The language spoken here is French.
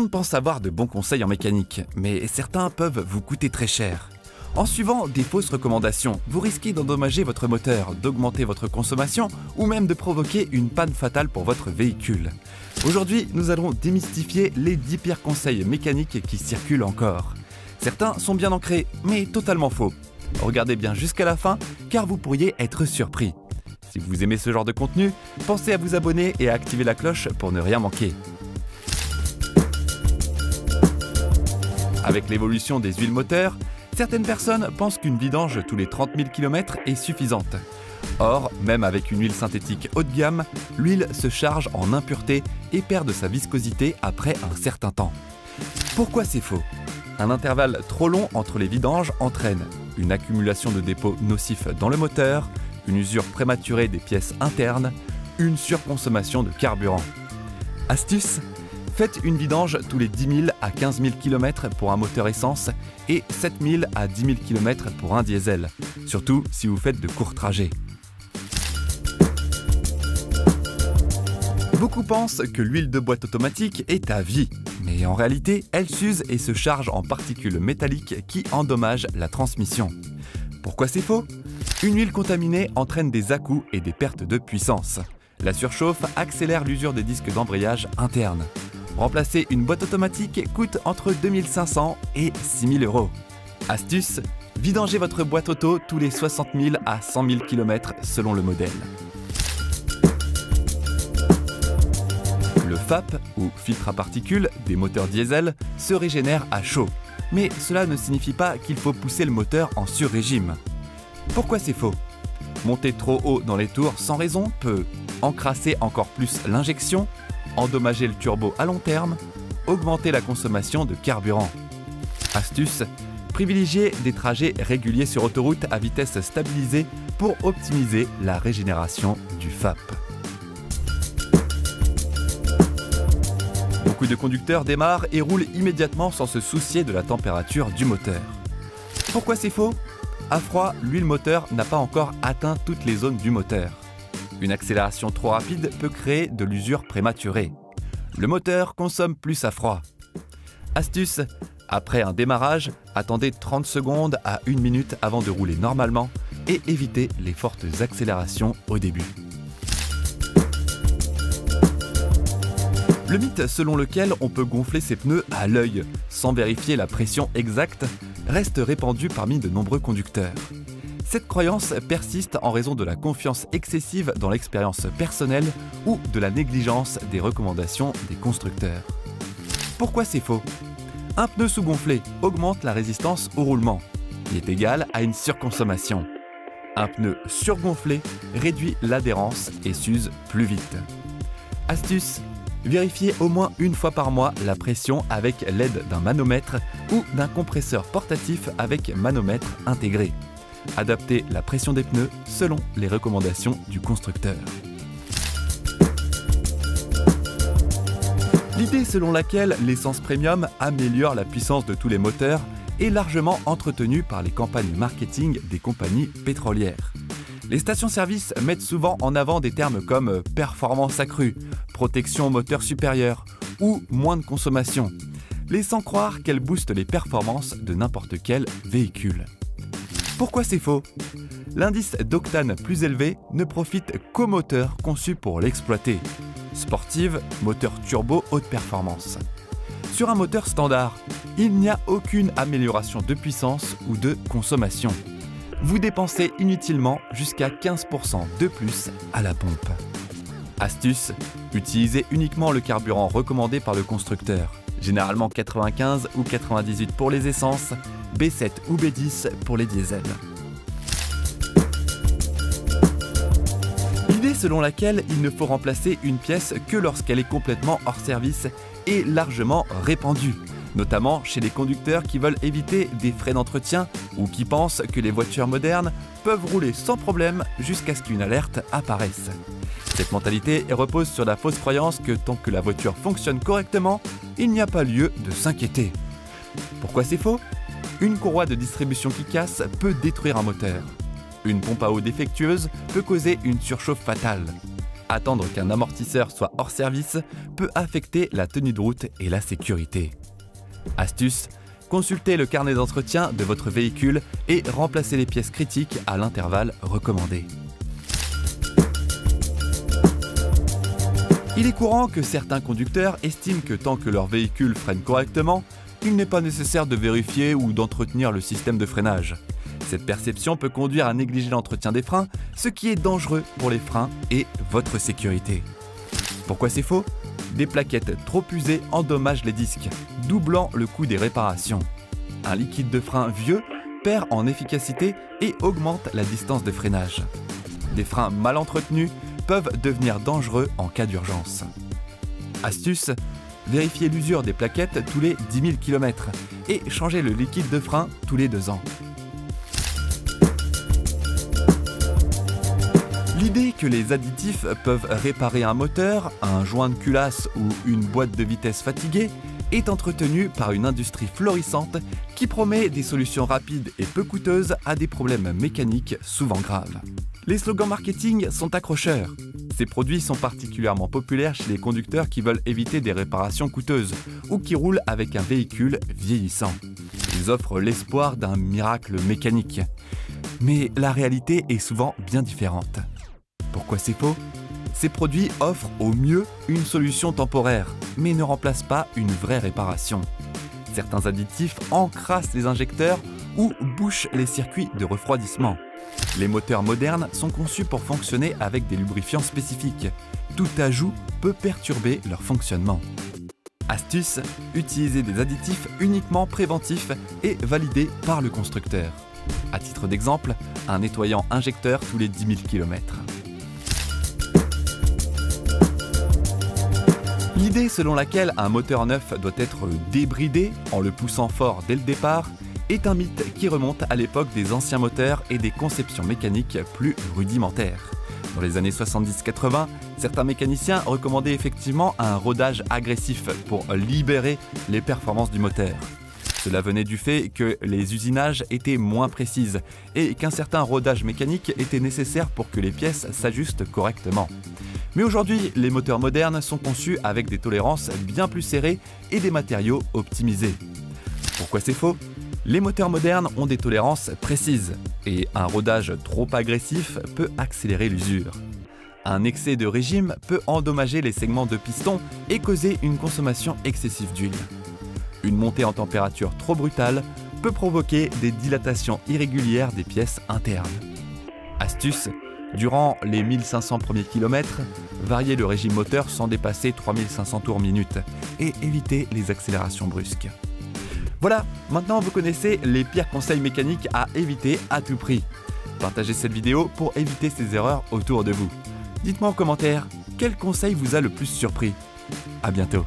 monde pense avoir de bons conseils en mécanique, mais certains peuvent vous coûter très cher. En suivant des fausses recommandations, vous risquez d'endommager votre moteur, d'augmenter votre consommation ou même de provoquer une panne fatale pour votre véhicule. Aujourd'hui, nous allons démystifier les 10 pires conseils mécaniques qui circulent encore. Certains sont bien ancrés, mais totalement faux. Regardez bien jusqu'à la fin, car vous pourriez être surpris. Si vous aimez ce genre de contenu, pensez à vous abonner et à activer la cloche pour ne rien manquer. Avec l'évolution des huiles moteurs, certaines personnes pensent qu'une vidange tous les 30 000 km est suffisante. Or, même avec une huile synthétique haut de gamme, l'huile se charge en impuretés et perd de sa viscosité après un certain temps. Pourquoi c'est faux ? Un intervalle trop long entre les vidanges entraîne une accumulation de dépôts nocifs dans le moteur, une usure prématurée des pièces internes, une surconsommation de carburant. Astuce : faites une vidange tous les 10 000 à 15 000 km pour un moteur essence et 7 000 à 10 000 km pour un diesel, surtout si vous faites de courts trajets. Beaucoup pensent que l'huile de boîte automatique est à vie, mais en réalité, elle s'use et se charge en particules métalliques qui endommagent la transmission. Pourquoi c'est faux ? Une huile contaminée entraîne des à-coups et des pertes de puissance. La surchauffe accélère l'usure des disques d'embrayage internes. Remplacer une boîte automatique coûte entre 2 500 et 6 000 €. Astuce : vidangez votre boîte auto tous les 60 000 à 100 000 km selon le modèle. Le FAP, ou filtre à particules, des moteurs diesel, se régénère à chaud. Mais cela ne signifie pas qu'il faut pousser le moteur en sur-régime. Pourquoi c'est faux ? Monter trop haut dans les tours sans raison peut encrasser encore plus l'injection, endommager le turbo à long terme, augmenter la consommation de carburant. Astuce : privilégiez des trajets réguliers sur autoroute à vitesse stabilisée pour optimiser la régénération du FAP. Beaucoup de conducteurs démarrent et roulent immédiatement sans se soucier de la température du moteur. Pourquoi c'est faux ? À froid, l'huile moteur n'a pas encore atteint toutes les zones du moteur. Une accélération trop rapide peut créer de l'usure prématurée. Le moteur consomme plus à froid. Astuce : après un démarrage, attendez 30 secondes à 1 minute avant de rouler normalement et évitez les fortes accélérations au début. Le mythe selon lequel on peut gonfler ses pneus à l'œil sans vérifier la pression exacte reste répandu parmi de nombreux conducteurs. Cette croyance persiste en raison de la confiance excessive dans l'expérience personnelle ou de la négligence des recommandations des constructeurs. Pourquoi c'est faux ? Un pneu sous-gonflé augmente la résistance au roulement, qui est égale à une surconsommation. Un pneu surgonflé réduit l'adhérence et s'use plus vite. Astuce : vérifiez au moins une fois par mois la pression avec l'aide d'un manomètre ou d'un compresseur portatif avec manomètre intégré. Adaptez la pression des pneus selon les recommandations du constructeur. L'idée selon laquelle l'essence premium améliore la puissance de tous les moteurs est largement entretenue par les campagnes marketing des compagnies pétrolières. Les stations-service mettent souvent en avant des termes comme « performance accrue »,« protection au moteur supérieur » ou « moins de consommation », laissant croire qu'elles boostent les performances de n'importe quel véhicule. Pourquoi c'est faux ? L'indice d'octane plus élevé ne profite qu'aux moteurs conçus pour l'exploiter. Sportive, moteur turbo haute performance. Sur un moteur standard, il n'y a aucune amélioration de puissance ou de consommation. Vous dépensez inutilement jusqu'à 15% de plus à la pompe. Astuce : utilisez uniquement le carburant recommandé par le constructeur, généralement 95 ou 98 pour les essences, B7 ou B10 pour les diesels. L'idée selon laquelle il ne faut remplacer une pièce que lorsqu'elle est complètement hors service est largement répandue, notamment chez les conducteurs qui veulent éviter des frais d'entretien ou qui pensent que les voitures modernes peuvent rouler sans problème jusqu'à ce qu'une alerte apparaisse. Cette mentalité repose sur la fausse croyance que tant que la voiture fonctionne correctement, il n'y a pas lieu de s'inquiéter. Pourquoi c'est faux ? Une courroie de distribution qui casse peut détruire un moteur. Une pompe à eau défectueuse peut causer une surchauffe fatale. Attendre qu'un amortisseur soit hors service peut affecter la tenue de route et la sécurité. Astuce, consultez le carnet d'entretien de votre véhicule et remplacez les pièces critiques à l'intervalle recommandé. Il est courant que certains conducteurs estiment que tant que leur véhicule freine correctement, il n'est pas nécessaire de vérifier ou d'entretenir le système de freinage. Cette perception peut conduire à négliger l'entretien des freins, ce qui est dangereux pour les freins et votre sécurité. Pourquoi c'est faux ? Des plaquettes trop usées endommagent les disques, doublant le coût des réparations. Un liquide de frein vieux perd en efficacité et augmente la distance de freinage. Des freins mal entretenus peuvent devenir dangereux en cas d'urgence. Astuce, vérifiez l'usure des plaquettes tous les 10 000 km et changez le liquide de frein tous les 2 ans. L'idée que les additifs peuvent réparer un moteur, un joint de culasse ou une boîte de vitesse fatiguée est entretenue par une industrie florissante qui promet des solutions rapides et peu coûteuses à des problèmes mécaniques souvent graves. Les slogans marketing sont accrocheurs. Ces produits sont particulièrement populaires chez les conducteurs qui veulent éviter des réparations coûteuses ou qui roulent avec un véhicule vieillissant. Ils offrent l'espoir d'un miracle mécanique. Mais la réalité est souvent bien différente. Pourquoi c'est faux ? Ces produits offrent au mieux une solution temporaire, mais ne remplacent pas une vraie réparation. Certains additifs encrassent les injecteurs ou bouchent les circuits de refroidissement. Les moteurs modernes sont conçus pour fonctionner avec des lubrifiants spécifiques. Tout ajout peut perturber leur fonctionnement. Astuce, utilisez des additifs uniquement préventifs et validés par le constructeur. À titre d'exemple, un nettoyant injecteur tous les 10 000 km. L'idée selon laquelle un moteur neuf doit être débridé en le poussant fort dès le départ est un mythe qui remonte à l'époque des anciens moteurs et des conceptions mécaniques plus rudimentaires. Dans les années 70-80, certains mécaniciens recommandaient effectivement un rodage agressif pour libérer les performances du moteur. Cela venait du fait que les usinages étaient moins précises et qu'un certain rodage mécanique était nécessaire pour que les pièces s'ajustent correctement. Mais aujourd'hui, les moteurs modernes sont conçus avec des tolérances bien plus serrées et des matériaux optimisés. Pourquoi c'est faux ? Les moteurs modernes ont des tolérances précises et un rodage trop agressif peut accélérer l'usure. Un excès de régime peut endommager les segments de piston et causer une consommation excessive d'huile. Une montée en température trop brutale peut provoquer des dilatations irrégulières des pièces internes. Astuce, durant les 1500 premiers kilomètres, variez le régime moteur sans dépasser 3500 tours minute et évitez les accélérations brusques. Voilà, maintenant vous connaissez les pires conseils mécaniques à éviter à tout prix. Partagez cette vidéo pour éviter ces erreurs autour de vous. Dites-moi en commentaire, quel conseil vous a le plus surpris ? À bientôt.